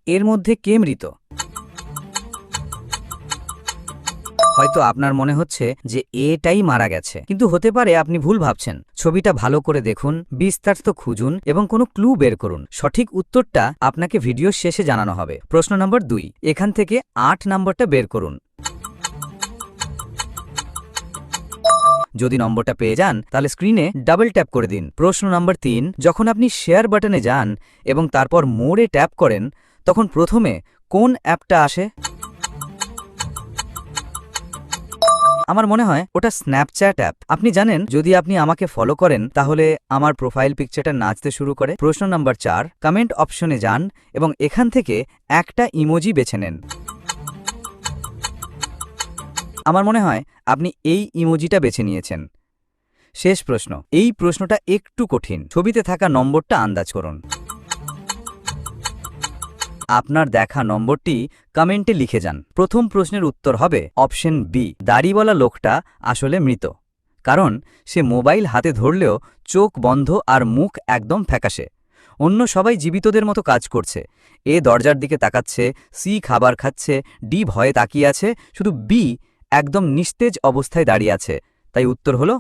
এর মধ্যে কে মৃত? হয়তো আপনার মনে হচ্ছে যে এটাই মারা গেছে, কিন্তু হতে পারে আপনি ভুল ভাবছেন। ছবিটা ভালো করে দেখুন, বিস্তারিত খুঁজুন এবং কোনো ক্লু বের করুন। সঠিক উত্তরটা আপনাকে ভিডিওর শেষে জানানো হবে। প্রশ্ন নম্বর 2, এখান থেকে 8 নম্বরটা বের করুন। যদি নম্বরটা পেয়ে যান তাহলে স্ক্রিনে ডাবল ট্যাপ করে দিন। প্রশ্ন নম্বর 3, যখন আপনি শেয়ার বাটনে যান এবং তারপর মোড়ে ট্যাপ করেন, তখন প্রথমে কোন অ্যাপটা আসে? আমার মনে হয় ওটা স্ন্যাপচ্যাট অ্যাপ। আপনি জানেন, যদি আপনি আমাকে ফলো করেন তাহলে আমার প্রোফাইল পিকচারটা নাচতে শুরু করে। প্রশ্ন নম্বর 4, কমেন্ট অপশনে যান এবং এখান থেকে একটা ইমোজি বেছে নেন। আমার মনে হয় আপনি এই ইমোজিটা বেছে নিয়েছেন। শেষ প্রশ্ন, এই প্রশ্নটা একটু কঠিন। ছবিতে থাকা নম্বরটা আন্দাজ করুন। আপনার দেখা নম্বরটি কমেন্টে লিখে যান। প্রথম প্রশ্নের উত্তর হবে অপশন বি, দাড়িওয়ালা লোকটা আসলে মৃত, কারণ সে মোবাইল হাতে ধরলেও চোখ বন্ধ আর মুখ একদম ফ্যাকাশে। অন্য সবাই জীবিতদের মতো কাজ করছে। এ দরজার দিকে তাকাচ্ছে, সি খাবার খাচ্ছে, ডি ভয়ে তাকিয়ে আছে, শুধু বি একদম নিস্তেজ অবস্থায় দাঁড়িয়ে আছে। তাই উত্তর হলো